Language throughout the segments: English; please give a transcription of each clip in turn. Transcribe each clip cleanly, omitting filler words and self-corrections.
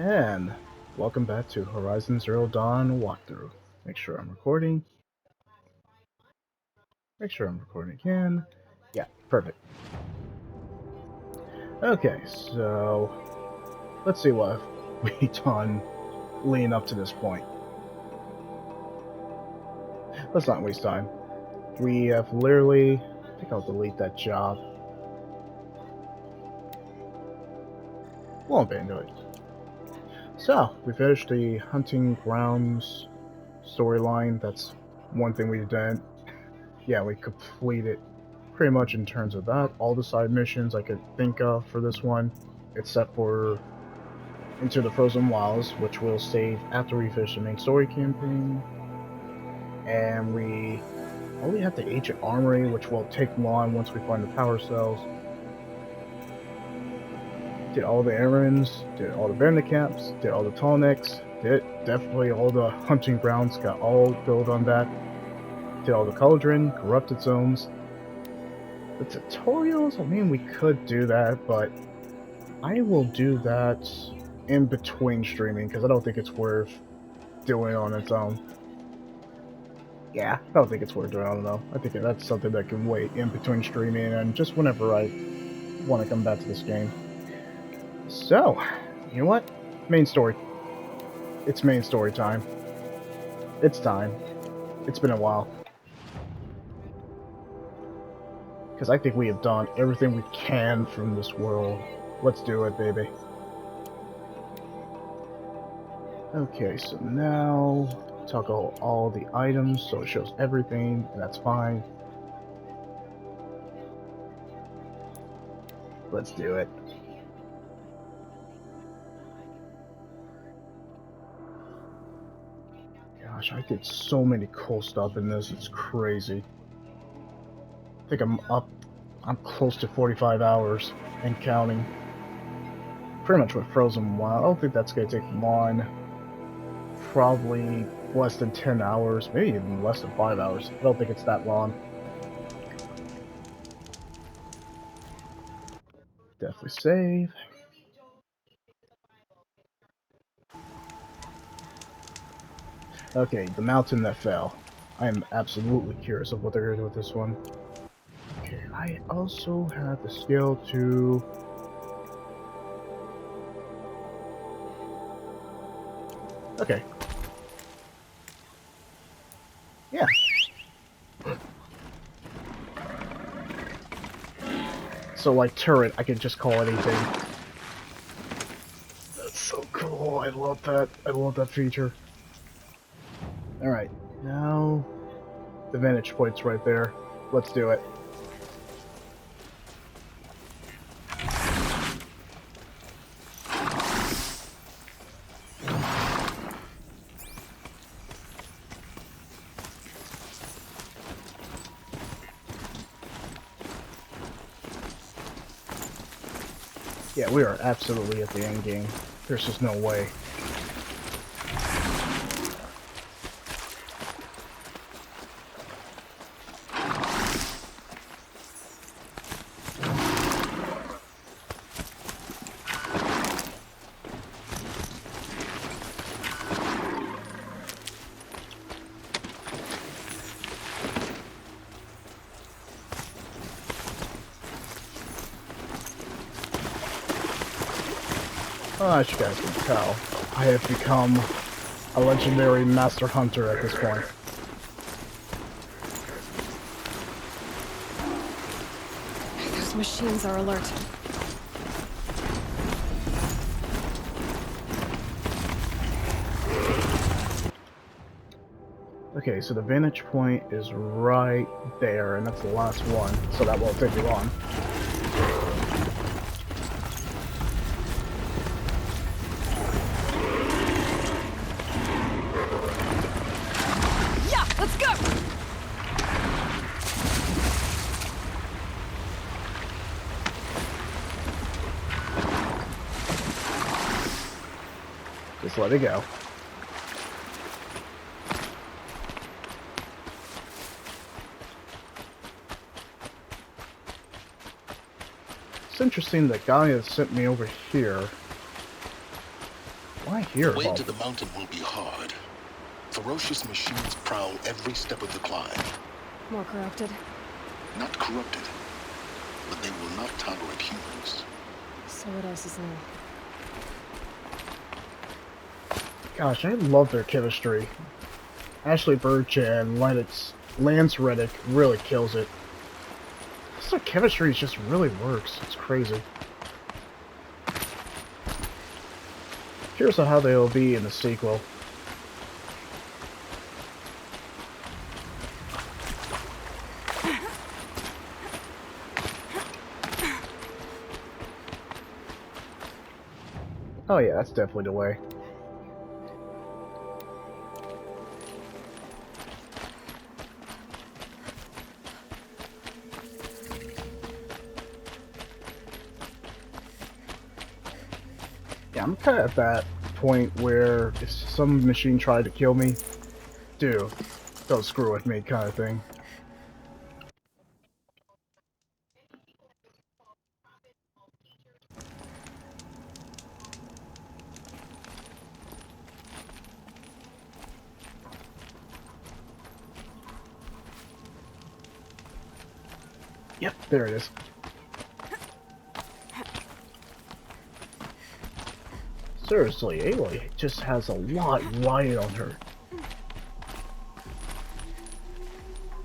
And welcome back to Horizon Zero Dawn walkthrough. Make sure I'm recording. Make sure I'm recording again. Yeah, perfect. Okay, so let's see what we've done leading up to this point. Let's not waste time. We have literally... I think I'll delete that job. Won't into it. So, we finished the Hunting Grounds storyline. That's one thing we did. Yeah, we completed pretty much in terms of that. All the side missions I could think of for this one, except for Into the Frozen Wilds, which we'll save after we finish the main story campaign. And we only have the Ancient Armory, which will take long once we find the power cells. Did all the errands, did all the bandit camps, did all the tonics, did definitely all the hunting grounds, got all built on that. Did all the cauldron, corrupted zones. The tutorials, I mean, we could do that, but I will do that in between streaming, because I don't think it's worth doing on its own. Yeah, I don't think it's worth doing on its own. I think that's something that can wait in between streaming and just whenever I want to come back to this game. So, you know what? Main story. It's main story time. It's time. It's been a while. Because I think we have done everything we can from this world. Let's do it, baby. Okay, so now toggle all the items so it shows everything, and that's fine. Let's do it. Gosh, I did so many cool stuff in this, it's crazy. I think I'm close to 45 hours and counting. Pretty much with Frozen Wild. I don't think that's going to take long. Probably less than 10 hours, maybe even less than 5 hours. I don't think it's that long. Definitely save. Okay, the mountain that fell. I am absolutely curious of what they're going to do with this one. Okay, I also have the skill to... Okay. Yeah. So, like, turret, I can just call it anything. That's so cool. I love that. I love that feature. Alright, now the vantage point's right there. Let's do it. Yeah, we are absolutely at the end game. There's just no way. As you guys can tell, I have become a legendary master hunter at this point. Those machines are alert. Okay, so the vantage point is right there, and that's the last one, so that won't take me long. Yeah, let's go! Just let it go. It's interesting that guy that sent me over here Why here? The way to the mountain will be hard. Ferocious machines prowl every step of the climb. More corrupted? Not corrupted, but they will not tolerate humans. So what else is new? Gosh, I love their chemistry. Ashley Birch and Lance Reddick really kills it. Their chemistry just really works. It's crazy. Curious on how they'll be in the sequel. Oh yeah, that's definitely the way. Yeah, I'm kind of at that point where if some machine tried to kill me, dude, don't screw with me kind of thing. Yep, there it is. Seriously, Aloy just has a lot riding on her.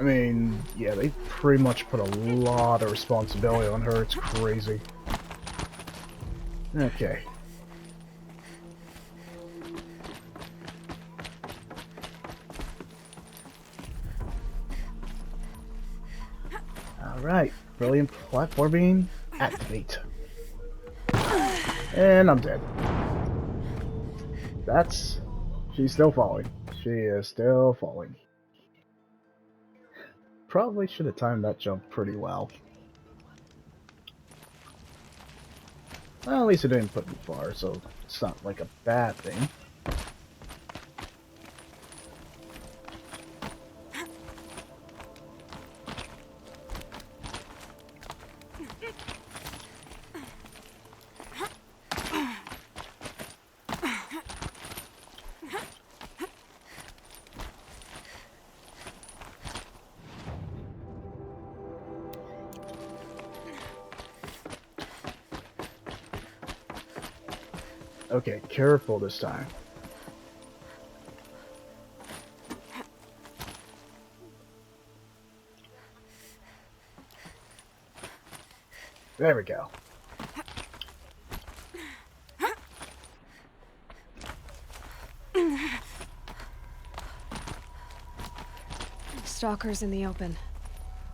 I mean, yeah, they pretty much put a lot of responsibility on her. It's crazy. Okay. Alright, brilliant platforming, activate. And I'm dead. She's still falling. She is still falling. Probably should have timed that jump pretty well. Well, at least it didn't put me far, so it's not like a bad thing. Okay, careful this time. There we go. Stalkers in the open.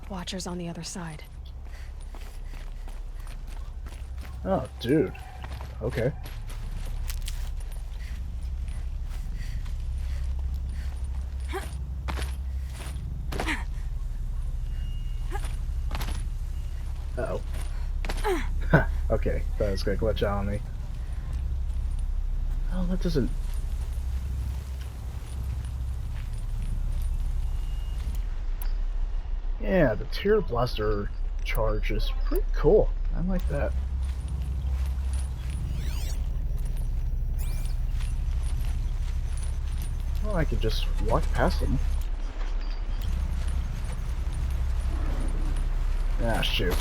Watchers on the other side. Oh, dude. Okay. Uh-oh. Okay, that was gonna glitch out on me. Oh, that doesn't... Yeah, the Tear Blaster charge is pretty cool. I like that. Well, I could just walk past them. Ah, shoot.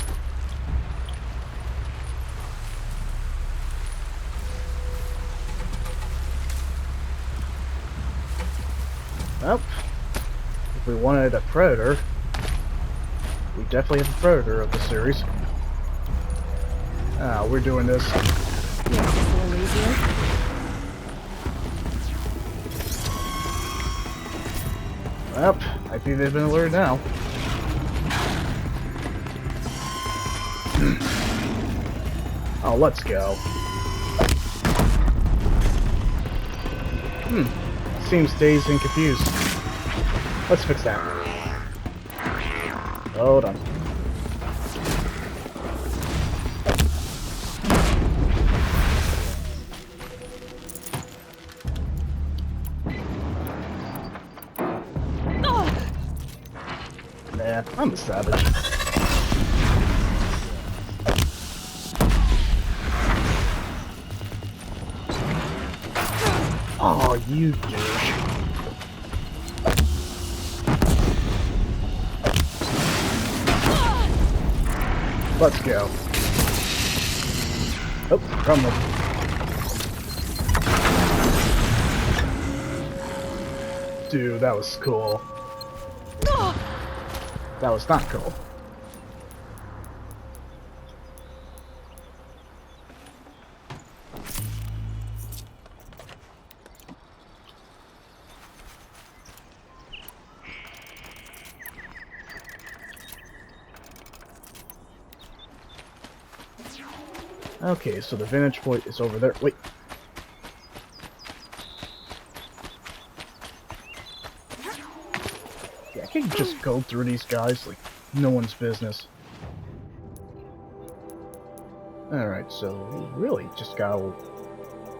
Well, if we wanted a predator, we definitely have a predator of the series. Ah, we're doing this. Yeah, it's a little easier. Well, I think they've been alerted now. Oh, let's go. Seems dazed and confused. Let's fix that. Hold on. Man, I'm a savage. Oh, you douche. Let's go. Oh, come on. Dude, that was cool. That was not cool. Okay, so the vantage point is over there. Wait. Yeah, I can just go through these guys like no one's business. Alright, so we really just got a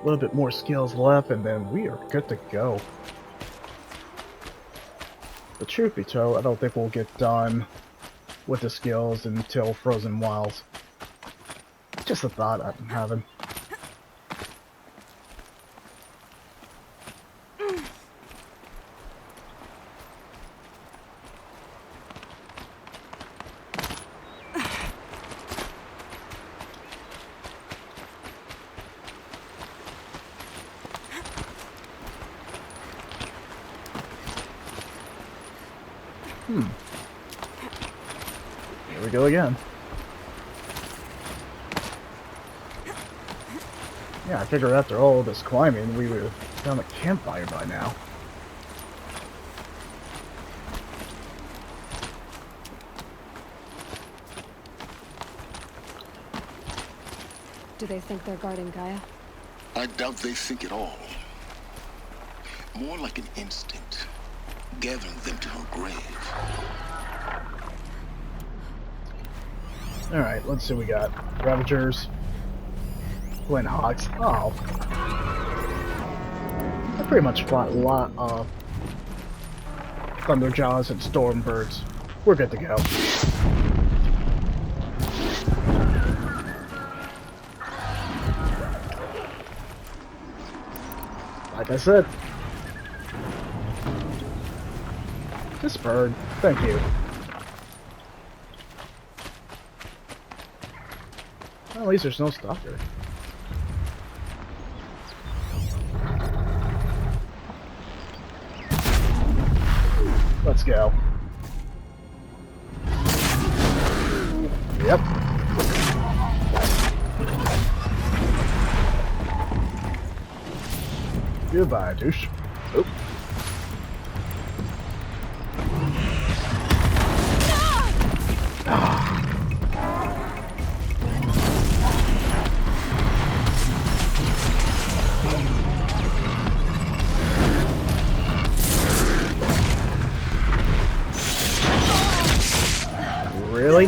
little bit more skills left, and then we are good to go. But truth be told, I don't think we'll get done with the skills until Frozen Wilds. Just a thought I'm having. Here we go again. Yeah, I figured after all this climbing, we would have found a campfire by now. Do they think they're guarding Gaia? I doubt they think at all. More like an instinct, gathering them to her grave. Alright, let's see what we got. Ravagers. Glen Hawks. Oh. I pretty much fought a lot of Thunderjaws and Stormbirds. We're good to go. Like I said. This bird. Thank you. Well, at least there's no stalker. Let's go. Yep. Goodbye, douche. Oop. Really?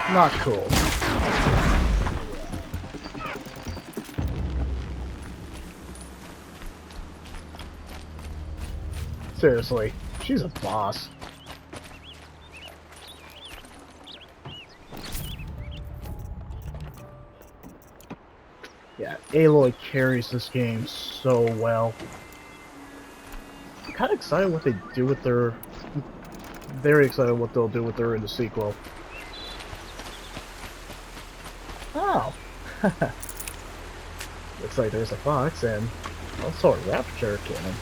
Not cool. Seriously, she's a boss. Yeah, Aloy carries this game so well. I'm kind of excited what they do with their... Very excited what they'll do with her in the sequel. Oh! Looks like there's a fox and also a raptor cannon.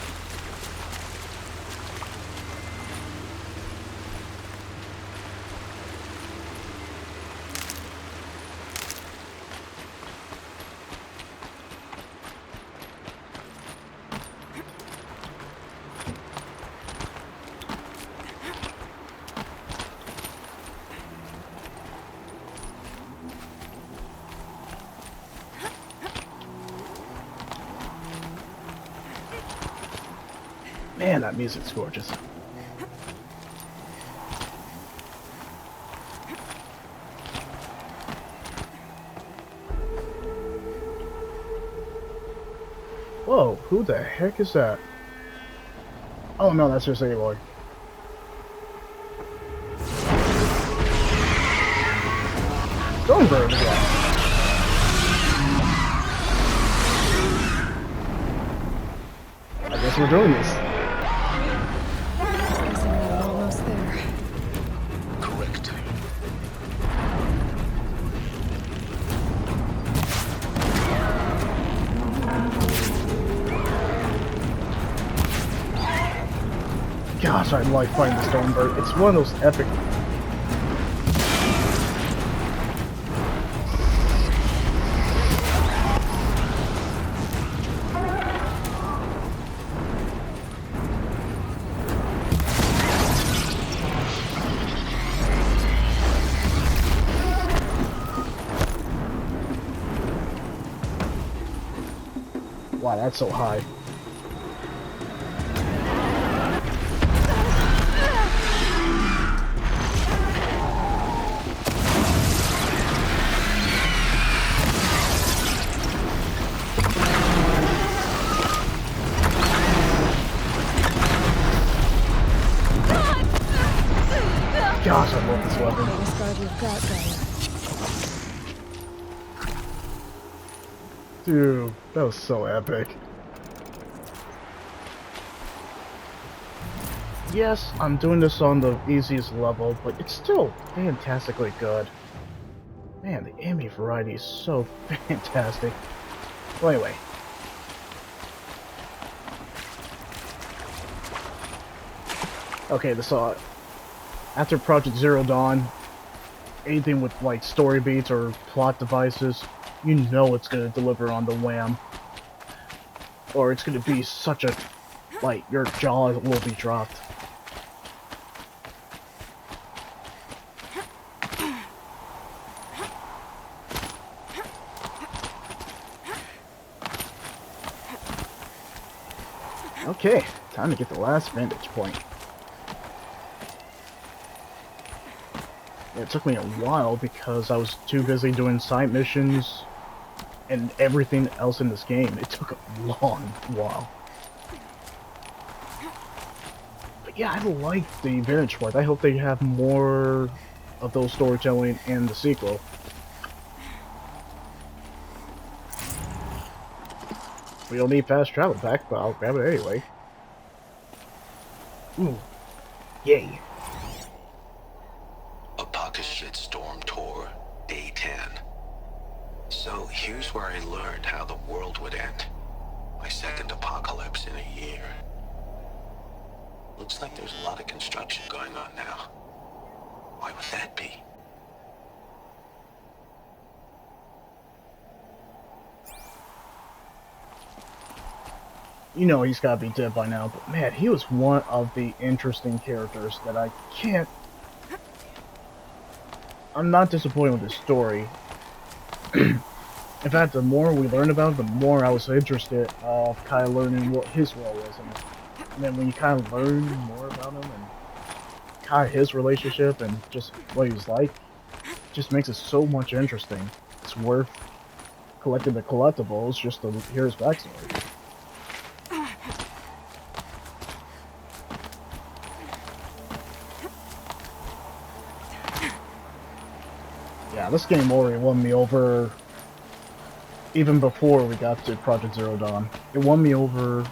Man, that music's gorgeous. Whoa, who the heck is that? Oh no, that's just Aloy. Stormbird again. I guess we're doing this. Guessing we're almost there. Correct. Gosh, I like fighting the Stormbird. It's one of those epic. Wow, that's so high. Gosh, I love this weapon. Biggest guard you've got, Gaia. Dude, that was so epic. Yes, I'm doing this on the easiest level, but it's still fantastically good. Man, the enemy variety is so fantastic. Well, anyway. Okay, after Project Zero Dawn, anything with like story beats or plot devices, you know it's gonna deliver on the wham. Or it's gonna be such a, like, your jaw will be dropped. Okay, time to get the last vantage point. It took me a while because I was too busy doing side missions and everything else in this game. It took a long while. But yeah, I like the vantage point. I hope they have more of those storytelling in the sequel. We don't need fast travel back, but I'll grab it anyway. Ooh. Yay. A pocket shitstorm tour, day 10. So here's where I learned how the world would end. My second apocalypse in a year. Looks like there's a lot of construction going on now. Why would that be? You know he's gotta be dead by now, but man, he was one of the interesting characters that I can't... I'm not disappointed with his story. In fact, the more we learned about him, the more I was interested of kind of learning what his role was in it. And then when you kind of learn more about him and kind of his relationship and just what he was like, it just makes it so much interesting. It's worth collecting the collectibles just to hear his backstory. Yeah, this game already won me over even before we got to Project Zero Dawn. It won me over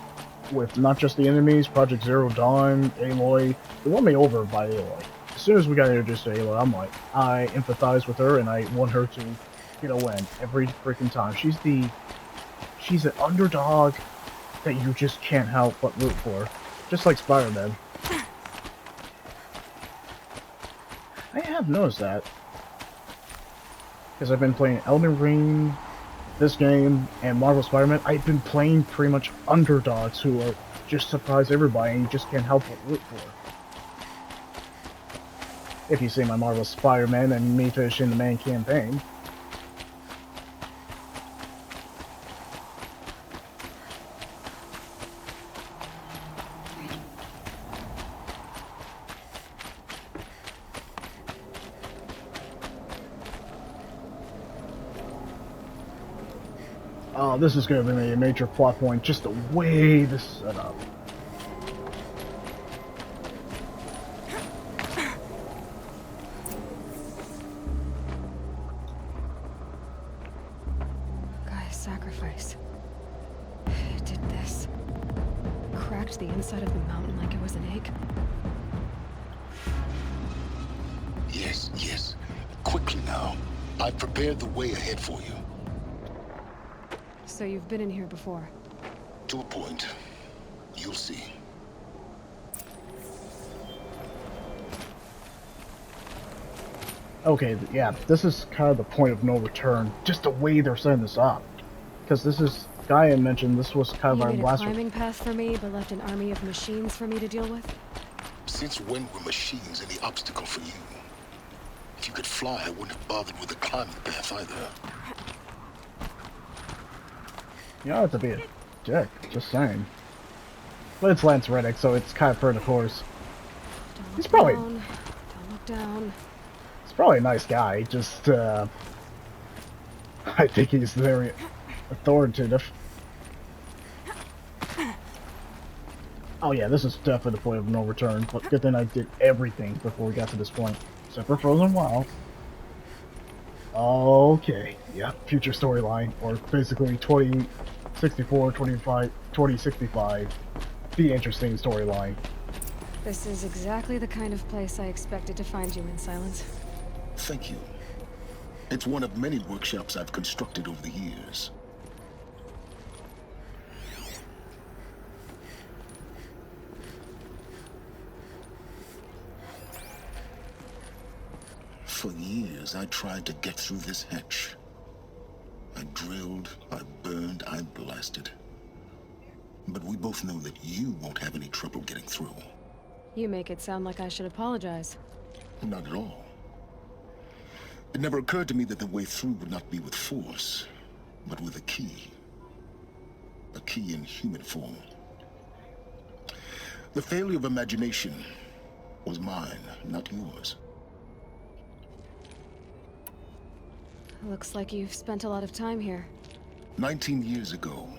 with not just the enemies, Project Zero Dawn, Aloy. It won me over by Aloy. As soon as we got introduced to Aloy, I'm like, I empathize with her and I want her to get a win every freaking time. She's an underdog that you just can't help but root for. Just like Spider-Man. I have noticed that. Because I've been playing Elden Ring, this game, and Marvel Spider-Man. I've been playing pretty much underdogs who are just surprise everybody and you just can't help but root for. If you see my Marvel Spider-Man and me finishing the main campaign. Oh, this is going to be a major plot point, just the way this is set up. Gaia's sacrifice. It did this. Cracked the inside of the mountain like it was an egg. Yes, yes. Quickly now. I've prepared the way ahead for you. So you've been in here before? To a point. You'll see. Okay, yeah, this is kind of the point of no return. Just the way they're setting this up. Because this is, Gaia mentioned, this was kind of You our made a last... climbing path for me, but left an army of machines for me to deal with? Since when were machines any obstacle for you? If you could fly, I wouldn't have bothered with the climbing path either. You don't have to be a dick, just saying. But it's Lance Reddick, so it's kind of per the course. Don't look He's probably... down. Don't look down. He's probably a nice guy, just, I think he's very authoritative. Oh yeah, this is definitely the point of no return, but good thing I did everything before we got to this point. Except for Frozen Wild. Okay, yeah, future storyline, or basically 2064, 2065. The interesting storyline. This is exactly the kind of place I expected to find you in, Silence. Thank you. It's one of many workshops I've constructed over the years. For years, I tried to get through this hatch. I drilled, I burned, I blasted. But we both know that you won't have any trouble getting through. You make it sound like I should apologize. Not at all. It never occurred to me that the way through would not be with force, but with a key. A key in human form. The failure of imagination was mine, not yours. Looks like you've spent a lot of time here. 19 years ago,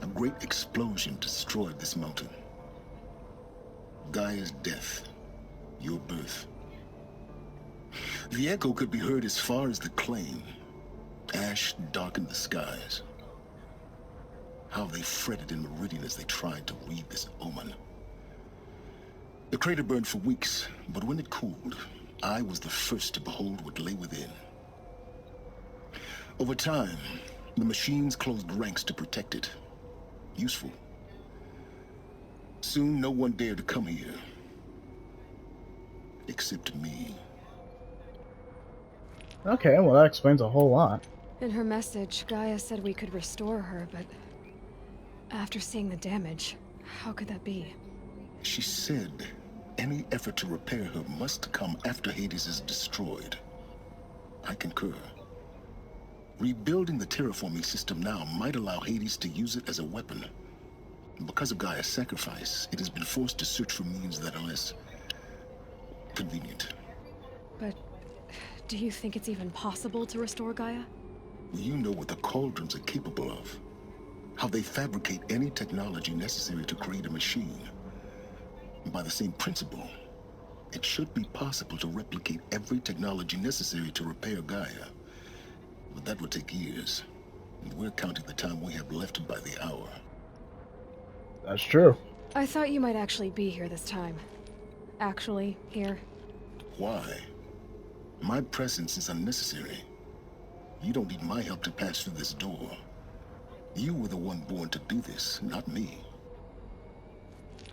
a great explosion destroyed this mountain. Gaia's death, your birth. The echo could be heard as far as the claim. Ash darkened the skies. How they fretted in Meridian as they tried to read this omen. The crater burned for weeks, but when it cooled, I was the first to behold what lay within. Over time, the machines closed ranks to protect it. Useful. Soon, no one dared to come here. Except me. Okay, well that explains a whole lot. In her message, Gaia said we could restore her, but... after seeing the damage, how could that be? She said any effort to repair her must come after Hades is destroyed. I concur. Rebuilding the terraforming system now might allow Hades to use it as a weapon. Because of Gaia's sacrifice, it has been forced to search for means that are less convenient. But... do you think it's even possible to restore Gaia? You know what the cauldrons are capable of. How they fabricate any technology necessary to create a machine. By the same principle, it should be possible to replicate every technology necessary to repair Gaia. But that would take years. And we're counting the time we have left by the hour. That's true. I thought you might actually be here this time. Actually, here. Why? My presence is unnecessary. You don't need my help to pass through this door. You were the one born to do this, not me.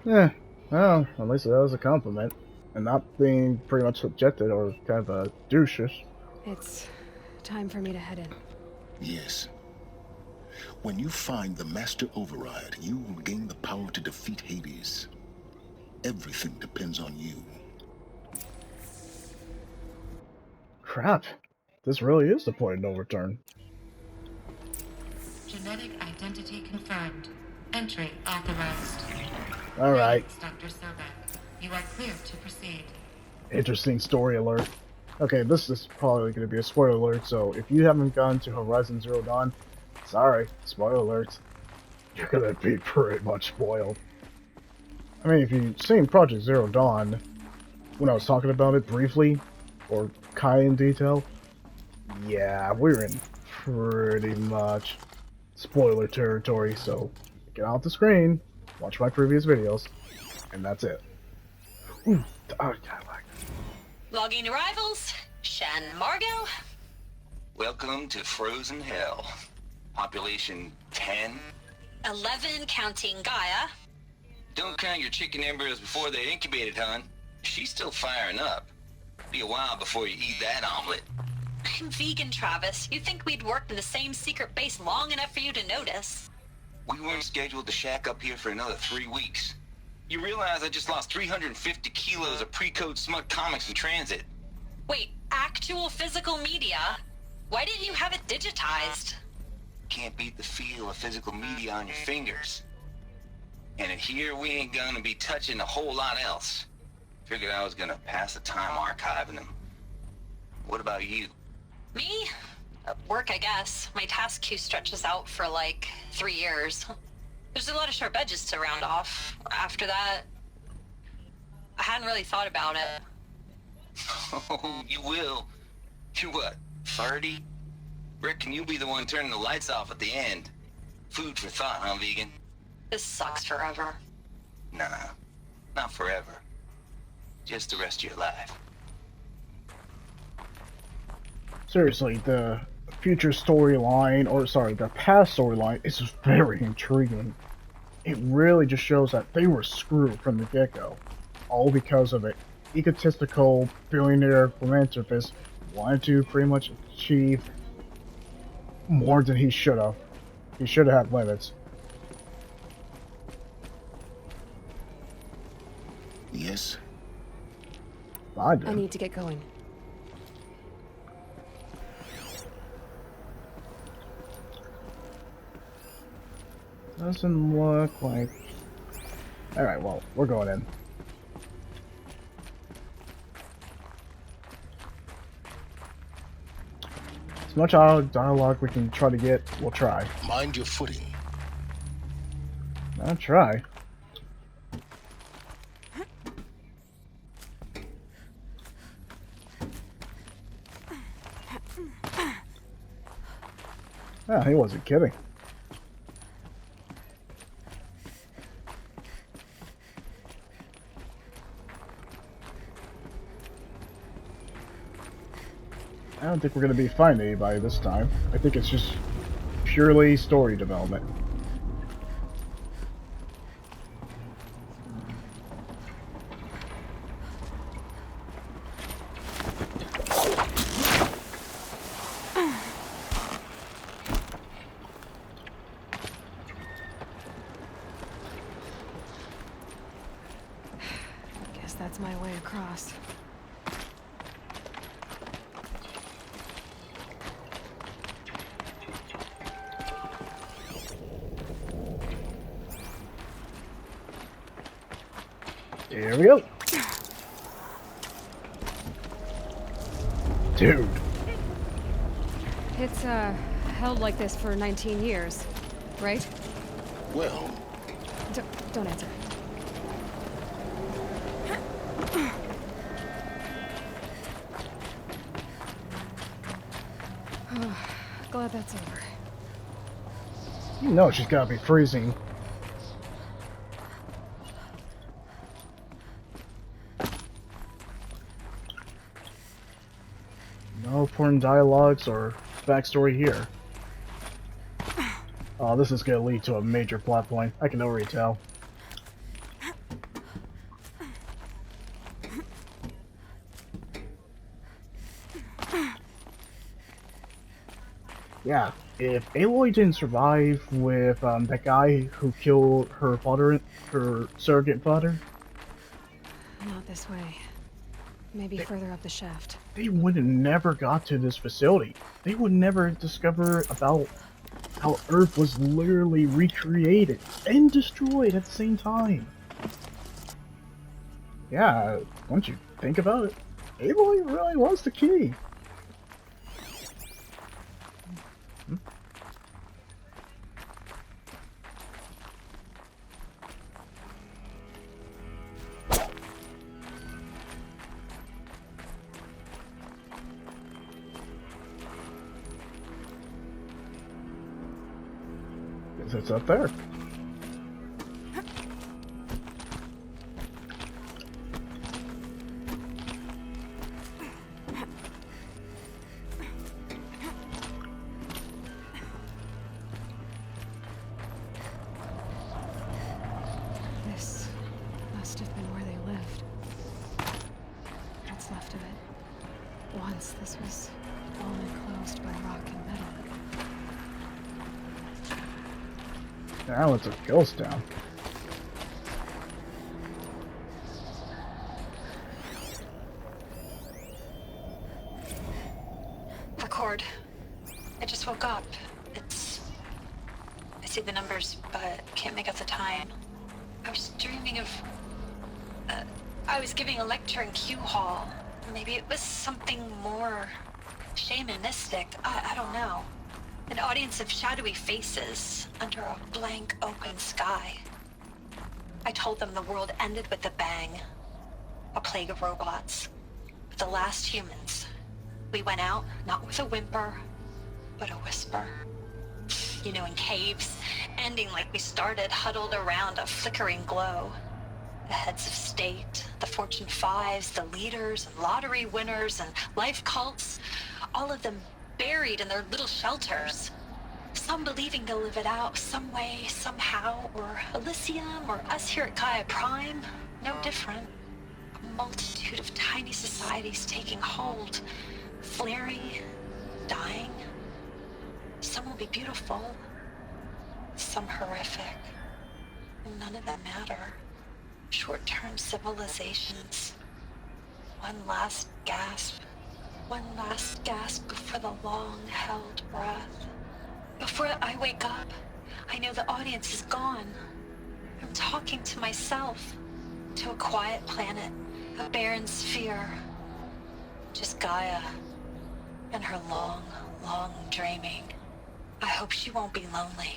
Yeah, well, at least that was a compliment. And not being pretty much subjected or kind of a douche. It's... time for me to head in. Yes. When you find the Master Override, you will gain the power to defeat Hades. Everything depends on you. Crap. This really is the point of no return. Genetic identity confirmed. Entry authorized. Alright. Dr. Sobeck, you are clear to proceed. Interesting story alert. Okay, this is probably going to be a spoiler alert, so if you haven't gone to Horizon Zero Dawn, Sorry, spoiler alerts. You're gonna be pretty much spoiled. I mean, if you've seen Project Zero Dawn, when I was talking about it briefly, or kind in detail, yeah, we're in pretty much spoiler territory, so get off the screen, watch my previous videos, and that's it. Ooh, oh, God, like Logging arrivals. Shan Margot. Welcome to Frozen Hell. Population 10. 11 counting Gaia. Don't count your chicken embryos before they're incubated, hon. She's still firing up. Be a while before you eat that omelet. I'm vegan, Travis. You'd think we'd worked in the same secret base long enough for you to notice. We weren't scheduled to shack up here for another 3 weeks. You realize I just lost 350 kilos of pre-code smut comics in transit. Wait, actual physical media? Why didn't you have it digitized? Can't beat the feel of physical media on your fingers. And here we ain't gonna be touching a whole lot else. Figured I was gonna pass the time archiving them. What about you? Me? Work, I guess. My task queue stretches out for like 3 years. There's a lot of sharp edges to round off. After that, I hadn't really thought about it. Oh, you will. You're what, 30? Reckon you'll be the one turning the lights off at the end. Food for thought, huh, vegan? This sucks forever. Nah, not forever. Just the rest of your life. seriously, the future storyline, or sorry, the past storyline is very intriguing. It really just shows that they were screwed from the get-go, all because of an egotistical billionaire philanthropist wanted to pretty much achieve more than he should have. He should have had limits. Yes? I I need to get going. Doesn't look like... Alright, well, we're going in. As much dialogue we can try to get, we'll try. Mind your footing. I'll try. Ah, he wasn't kidding. I don't think we're going to be finding anybody this time. I think it's just purely story development. Guess that's my way across. Here we go. Dude. It's, held like this for 19 years, right? Well, Don't answer. Glad that's over. You know she's got to be freezing. No important dialogues or backstory here. Oh, this is gonna lead to a major plot point. I can already tell. Yeah, if Aloy didn't survive with that guy who killed her father, her surrogate father, Not this way. Maybe further up the shaft. they would have never got to this facility. They would never discover about how Earth was literally recreated and destroyed at the same time. Yeah, once you think about it, Aloy really was the key. It's up there. This must have been where they lived. What's left of it. Once this was all enclosed by rock and metal. Now it's a ghost town. Record. I just woke up. I see the numbers, but can't make out the time. I was dreaming of... I was giving a lecture in Q Hall. Maybe it was something more shamanistic. I don't know. An audience of shadowy faces under a blank open sky. I told them the world ended with a bang. A plague of robots. The last humans. We went out, not with a whimper, but a whisper. You know, in caves, ending like we started, huddled around a flickering glow. The heads of state, the Fortune 5s, the leaders and lottery winners and life cults, all of them buried in their little shelters. Some believing they'll live it out some way, somehow, or Elysium, or us here at Gaia Prime, no different. A multitude of tiny societies taking hold, flaring, dying. Some will be beautiful, some horrific, and none of them matter. Short-term civilizations. One last gasp before the long-held breath. Before I wake up, I know the audience is gone. I'm talking to myself, to a quiet planet, a barren sphere. Just Gaia and her long, long dreaming. I hope she won't be lonely.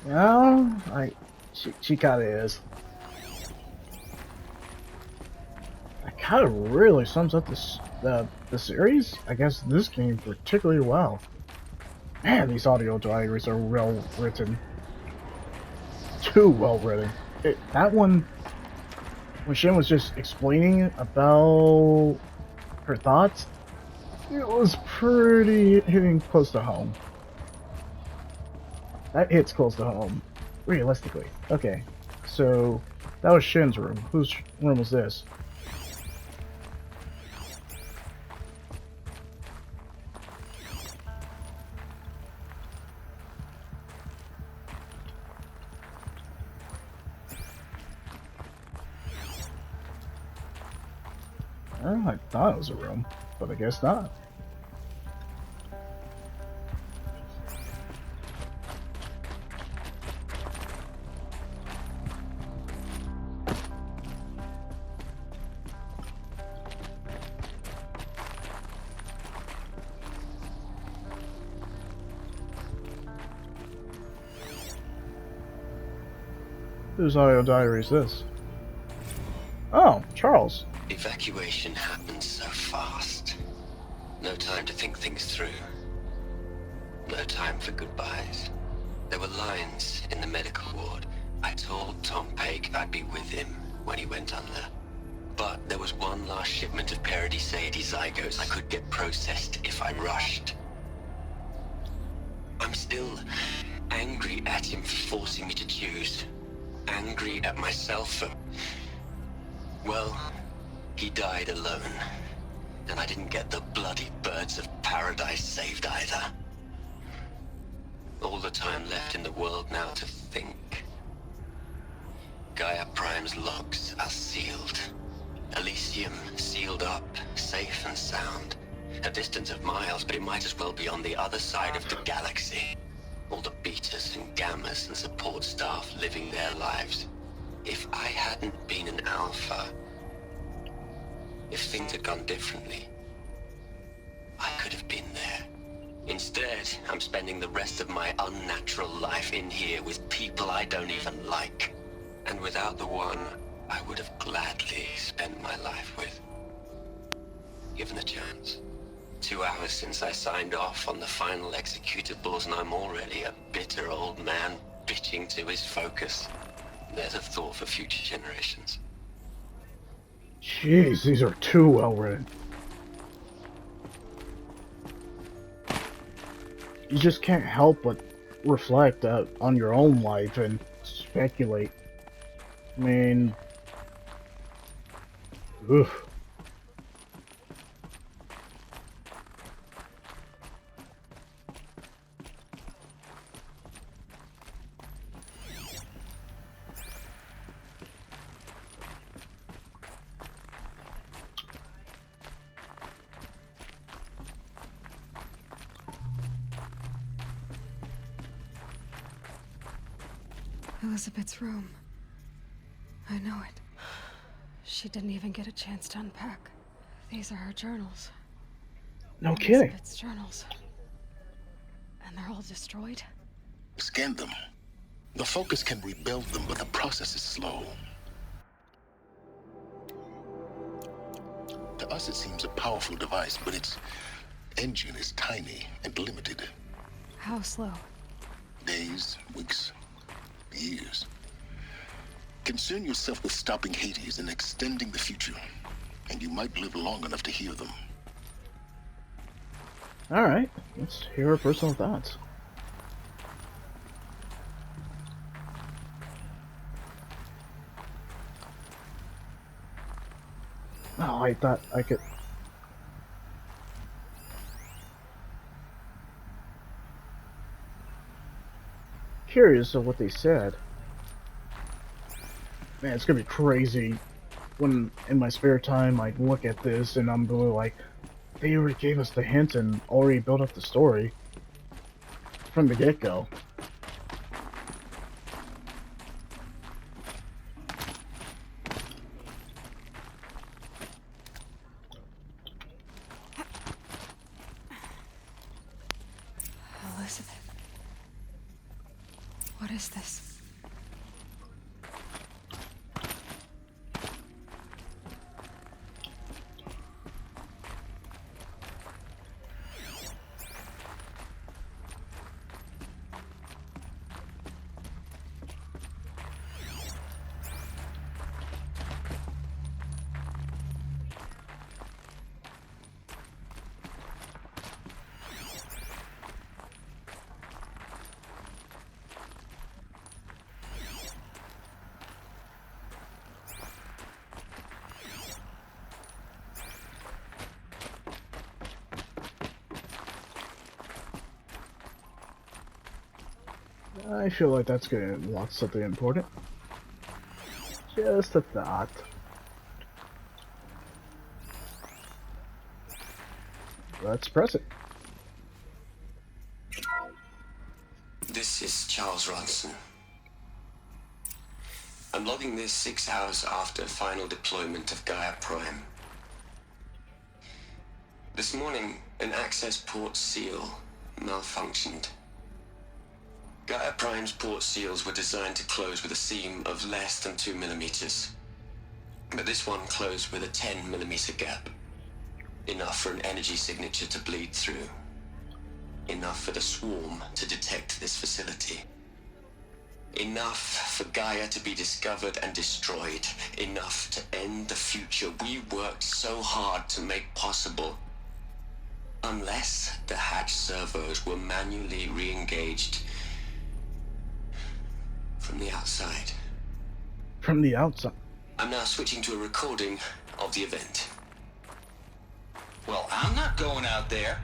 Yeah, she kind of is. That kind of really sums up the series. I guess this game particularly well. Man, these audio diaries are well written. Too well written. That one, when Shin was just explaining about her thoughts, it was pretty hitting close to home. That hits close to home, realistically. Okay, so that was Shin's room. Whose room was this? Oh, I thought it was a room, but I guess not. Whose audio diary is this? Oh, Charles. Evacuation happened so fast. No time to think things through. No time for goodbyes. There were lines in the medical ward. I told Tom Paik I'd be with him when he went under. But there was one last shipment of Paradis-Sadie zygotes I could get processed if I rushed. I'm still angry at him for forcing me to choose. Angry at myself for... Well, he died alone. And I didn't get the bloody birds of paradise saved either. All the time left in the world now to think. Gaia Prime's logs are sealed. Elysium sealed up, safe and sound. A distance of miles, but it might as well be on the other side of the galaxy. All the betas and gammas and support staff living their lives. If I hadn't been an alpha, if things had gone differently, I could have been there. Instead, I'm spending the rest of my unnatural life in here with people I don't even like. And without the one I would have gladly spent my life with. Given a chance. 2 hours since I signed off on the final executables, and I'm already a bitter old man bitching to his focus. There's a thought for future generations. Jeez, these are too well written. You just can't help but reflect on your own life and speculate. I mean, oof. Elizabeth's room. I know it. She didn't even get a chance to unpack. These are her journals. No kidding. Elizabeth's journals. And they're all destroyed? Scan them. The Focus can rebuild them, but the process is slow. To us, it seems a powerful device, but its engine is tiny and limited. How slow? Days, weeks, years. Concern yourself with stopping Hades and extending the future, and you might live long enough to hear them. Alright, let's hear her personal thoughts. Oh, I thought I could... Curious of what they said. Man, it's gonna be crazy when in my spare time I look at this and I'm really like, they already gave us the hint and already built up the story from the get-go. Elizabeth. What is this? I feel like that's gonna unlock something important. Just a thought. Let's press it. This is Charles Ronson. I'm logging this 6 hours after final deployment of Gaia Prime. This morning, an access port seal malfunctioned. Gaia Prime's port seals were designed to close with a seam of less than 2 millimeters. But this one closed with a 10 millimeter gap. Enough for an energy signature to bleed through. Enough for the swarm to detect this facility. Enough for Gaia to be discovered and destroyed. Enough to end the future we worked so hard to make possible. Unless the hatch servos were manually re-engaged from the outside. From the outside. I'm now switching to a recording of the event. Well, I'm not going out there.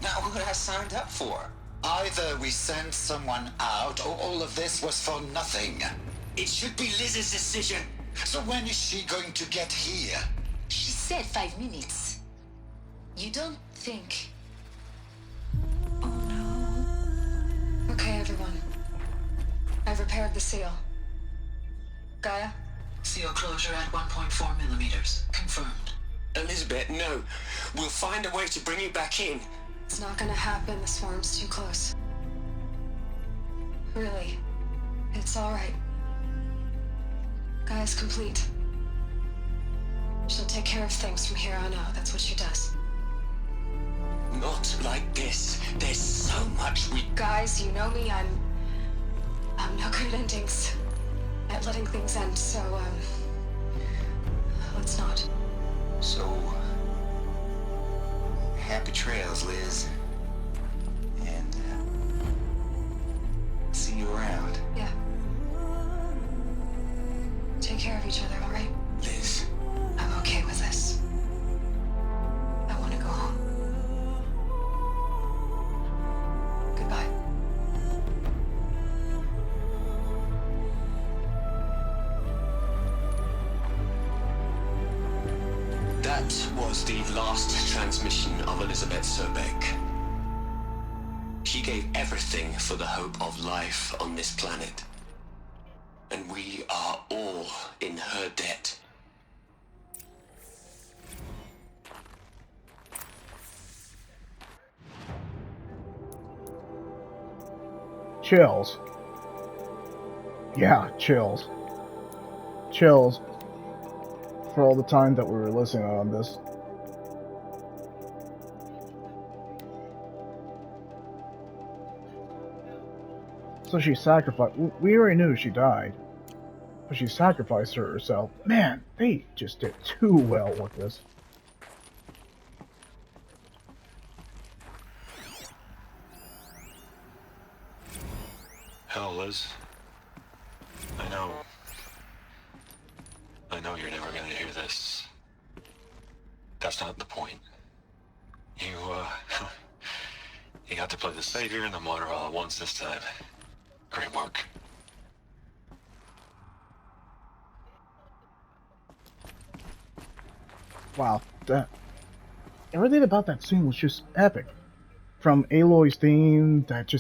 Not what I signed up for. Either we send someone out, or all of this was for nothing. It should be Liz's decision. So when is she going to get here? She said 5 minutes. You don't think... Oh no. Okay, everyone. I've repaired the seal. Gaia? Seal closure at 1.4 millimeters. Confirmed. Elizabeth, no. We'll find a way to bring you back in. It's not gonna happen. The swarm's too close. Really. It's alright. Gaia's complete. She'll take care of things from here on out. That's what she does. Not like this. There's so much we... Guys, you know me, I'm no good at endings. At letting things end, so, let's not. So, happy trails, Liz. And, see you around. Yeah. Take care of each other, alright? Liz. I'm okay with this. I want to go home. Goodbye. That was the last transmission of Elizabeth Sobeck. She gave everything for the hope of life on this planet. And we are all in her debt. Chills. Yeah, chills. Chills. For all the time that we were listening on this. So she sacrificed. We already knew she died. But she sacrificed herself. Man, they just did too well with this. Hell, Liz. I know you're never gonna hear this. That's not the point. You, you got to play the savior and the martyr all at once this time. Great work. Wow, everything about that scene was just epic. From Aloy's theme, that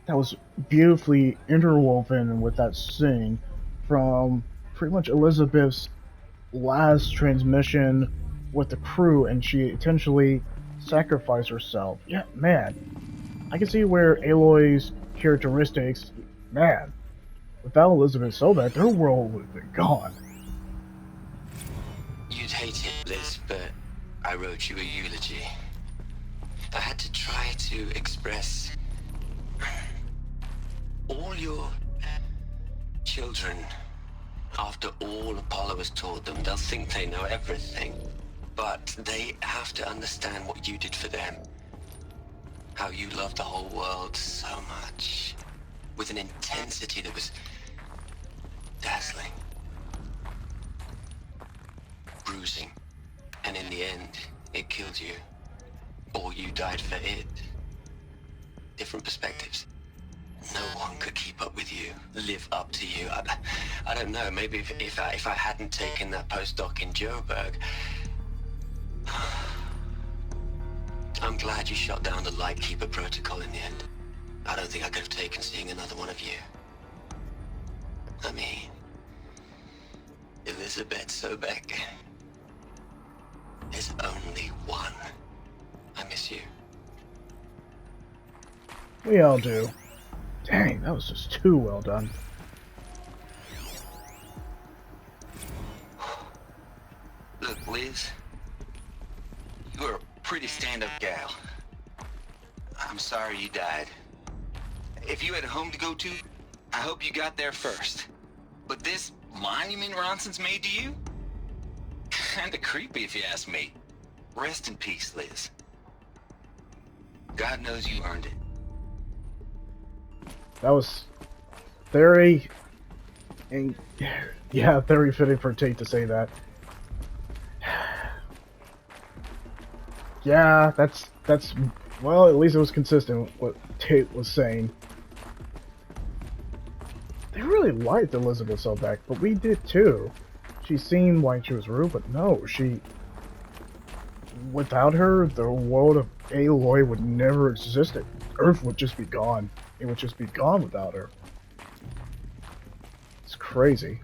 was beautifully interwoven with that scene. From pretty much Elizabeth's last transmission with the crew, and she intentionally sacrificed herself. Yeah, man, I can see where Aloy's characteristics, man, without Elizabeth Sobeck, their world would have been gone. You'd hate it, Liz, but I wrote you a eulogy. I had to try to express all your children. After all Apollo has taught them, they'll think they know everything. But they have to understand what you did for them. How you loved the whole world so much. With an intensity that was dazzling. Bruising. And in the end, it killed you. Or you died for it. Different perspectives. No one could keep up with you, live up to you. I don't know, maybe if I hadn't taken that postdoc in Joburg. I'm glad you shot down the Lightkeeper protocol in the end. I don't think I could have taken seeing another one of you. I mean, Elizabeth Sobeck. There's only one. I miss you. We all do. Dang, that was just too well done. Look, Liz, you're a pretty stand-up gal. I'm sorry you died. If you had a home to go to, I hope you got there first. But this monument Ronson's made to you? Kinda creepy if you ask me. Rest in peace, Liz. God knows you earned it. That was very, and yeah, very fitting for Tate to say that. Yeah, that's well, at least it was consistent with what Tate was saying. They really liked Elizabeth Sobeck, but we did too. She seemed like she was rude, but no, without her, the world of Aloy would never exist. Earth would just be gone. It would just be gone without her. It's crazy.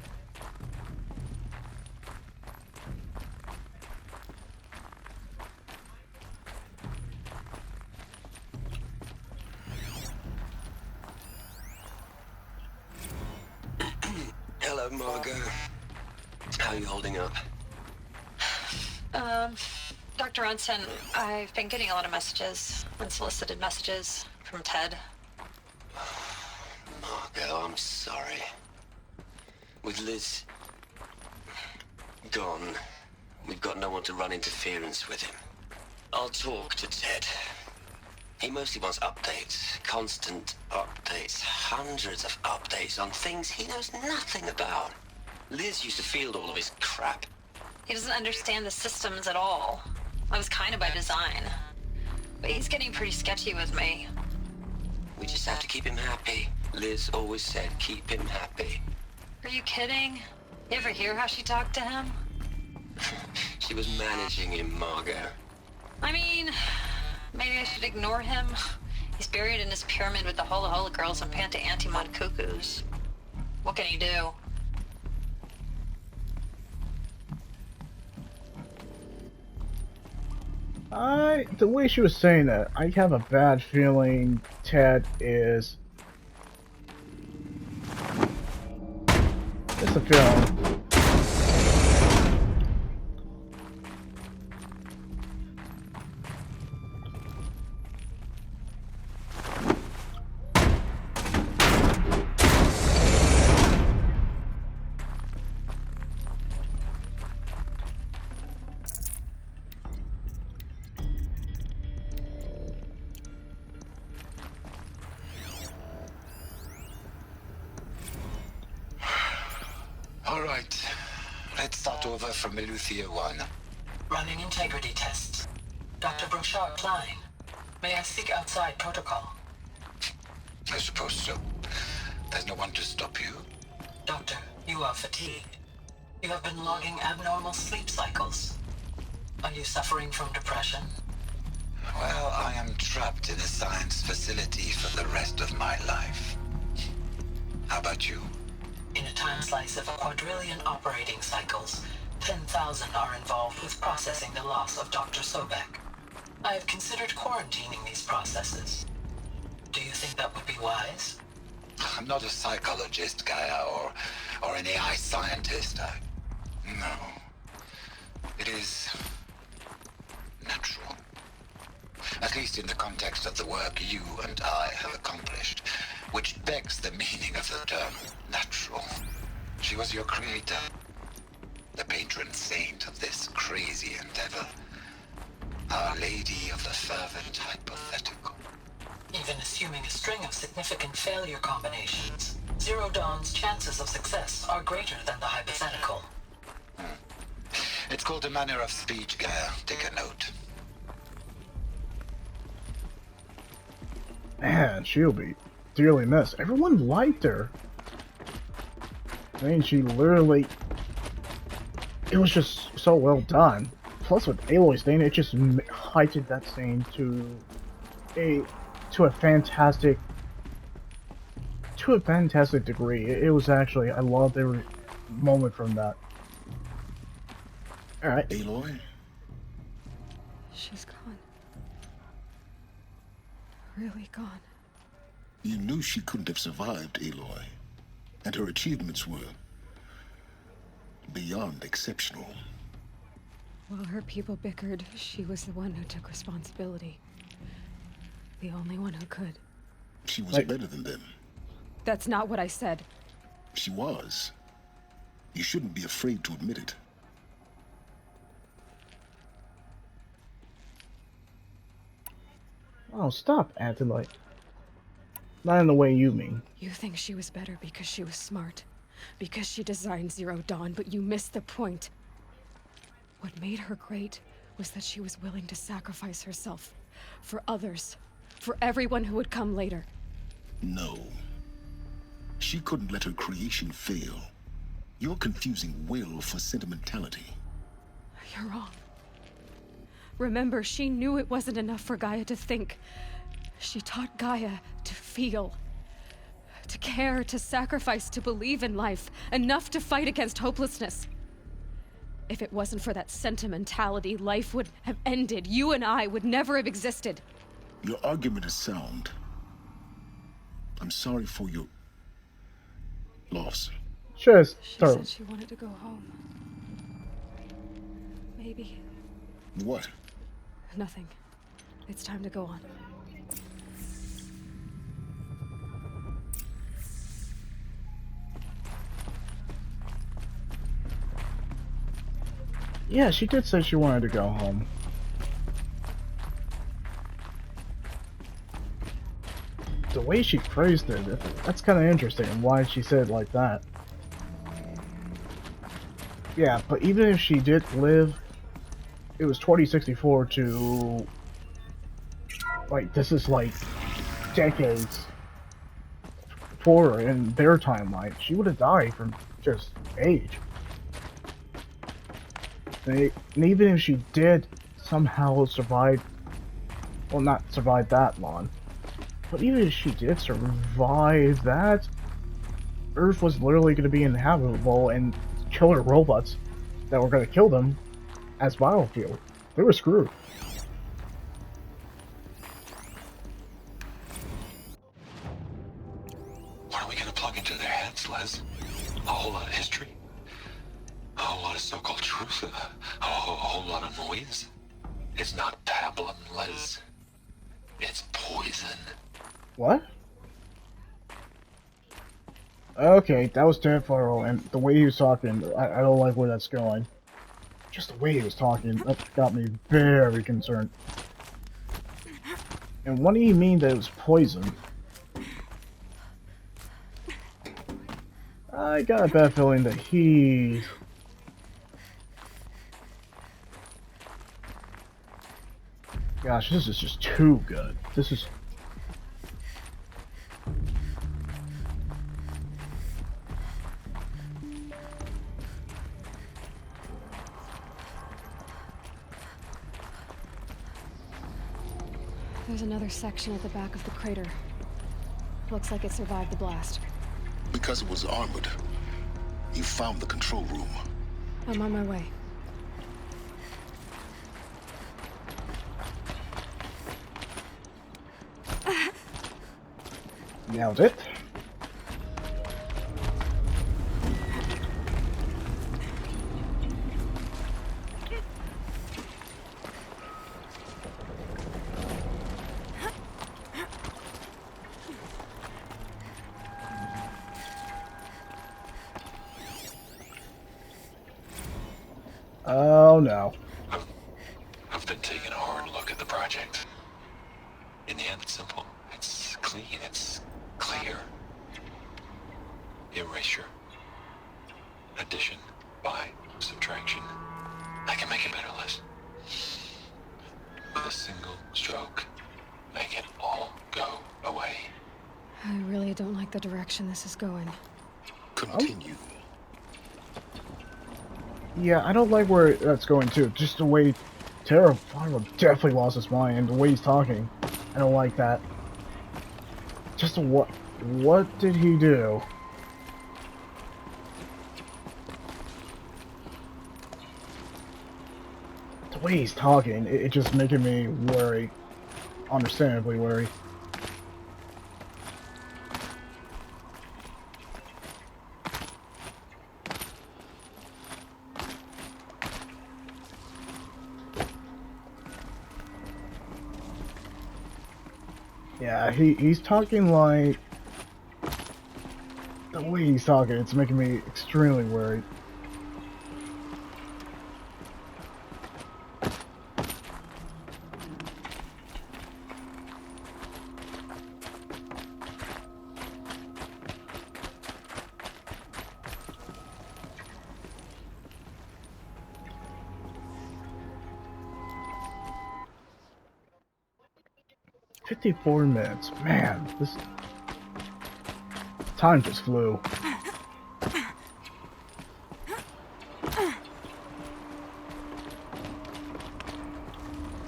Hello, Margot. How are you holding up? Dr. Ronson, I've been getting a lot of messages, unsolicited messages from Ted. Margot, I'm sorry. With Liz gone, we've got no one to run interference with him. I'll talk to Ted. He mostly wants updates, constant updates, hundreds of updates on things he knows nothing about. Liz used to field all of his crap. He doesn't understand the systems at all. That was kind of by design. But he's getting pretty sketchy with me. We just have to keep him happy. Liz always said keep him happy. Are you kidding? You ever hear how she talked to him? She was managing him, Margot. I mean, maybe I should ignore him. He's buried in his pyramid with the Hola Hola girls and Panta Antimon cuckoos. What can he do? The way she was saying that, I have a bad feeling Ted is... Just a feeling. All right. Let's start over from Eleuthia 1. Running integrity tests. Dr. Brochard Klein. May I speak outside protocol? I suppose so. There's no one to stop you. Doctor, you are fatigued. You have been logging abnormal sleep cycles. Are you suffering from depression? Well, I am trapped in a science facility for the rest of my life. How about you? In a time slice of a quadrillion operating cycles, 10,000 are involved with processing the loss of Dr. Sobeck. I have considered quarantining these processes. Do you think that would be wise? I'm not a psychologist, Gaia, or an AI scientist. No. It is natural. At least in the context of the work you and I have accomplished, which begs the meaning of the term natural. She was your creator, the patron saint of this crazy endeavor, Our Lady of the Fervent Hypothetical. Even assuming a string of significant failure combinations, Zero Dawn's chances of success are greater than the hypothetical. It's called a manner of speech, Gaia. Take a note. Man, she'll be dearly missed. Everyone liked her. I mean, she literally... It was just so well done. Plus, with Aloy's thing, it just heightened that scene to a fantastic degree. It was actually, I loved every moment from that. All right, Aloy. She's gone. Really gone. You knew she couldn't have survived, Aloy, and her achievements were beyond exceptional. While her people bickered, she was the one who took responsibility. The only one who could. She was better than them. That's not what I said. She was. You shouldn't be afraid to admit it. Oh, stop acting like... Not in the way you mean. You think she was better because she was smart. Because she designed Zero Dawn, but you missed the point. What made her great was that she was willing to sacrifice herself. For others. For everyone who would come later. No. She couldn't let her creation fail. You're confusing will for sentimentality. You're wrong. Remember, she knew it wasn't enough for Gaia to think. She taught Gaia to feel. To care, to sacrifice, to believe in life. Enough to fight against hopelessness. If it wasn't for that sentimentality, life would have ended. You and I would never have existed. Your argument is sound. I'm sorry for your loss. Just She throw. said she wanted to go home. Maybe. What? Nothing. It's time to go on. Yeah, she did say she wanted to go home. The way she phrased it, that's kind of interesting, and why she said it like that. Yeah, but even if she did live, it was 2064 to... Like, this is like decades forward in their timeline. She would have died from just age. And even if she did somehow survive, well, not survive that long, but even if she did survive that, Earth was literally going to be inhabitable, and killer robots that were going to kill them as battlefield. They were screwed. What are we gonna plug into their heads, Les? A whole lot of history? A whole lot of so-called truth? A whole lot of noise? It's not pablum, Les. It's poison. What? Okay, that was terrifying, and the way he was talking, I don't like where that's going. Just the way he was talking, that got me very concerned. And what do you mean that it was poison? I got a bad feeling that he's... Gosh, this is just too good. This is... There's another section at the back of the crater. Looks like it survived the blast. Because it was armored, you found the control room. I'm on my way. Nailed it. Oh no. I've been taking a hard look at the project. In the end, it's simple. It's clean. It's clear. Erasure. Addition by subtraction. I can make it better, Les. With a single stroke, make it all go away. I really don't like the direction this is going. Continue. Yeah, I don't like where that's going too. Just the way Terraformer definitely lost his mind, and the way he's talking. I don't like that. Just what did he do? The way he's talking, it just making me worry. Understandably worry. Yeah, he's talking like... The way he's talking, it's making me extremely worried. "54 minutes. Man, this time just flew.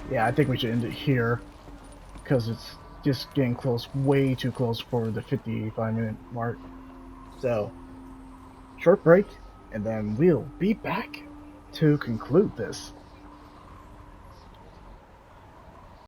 Yeah, I think we should end it here, because it's just getting close, way too close for the 55-minute mark. So, short break, and then we'll be back to conclude this.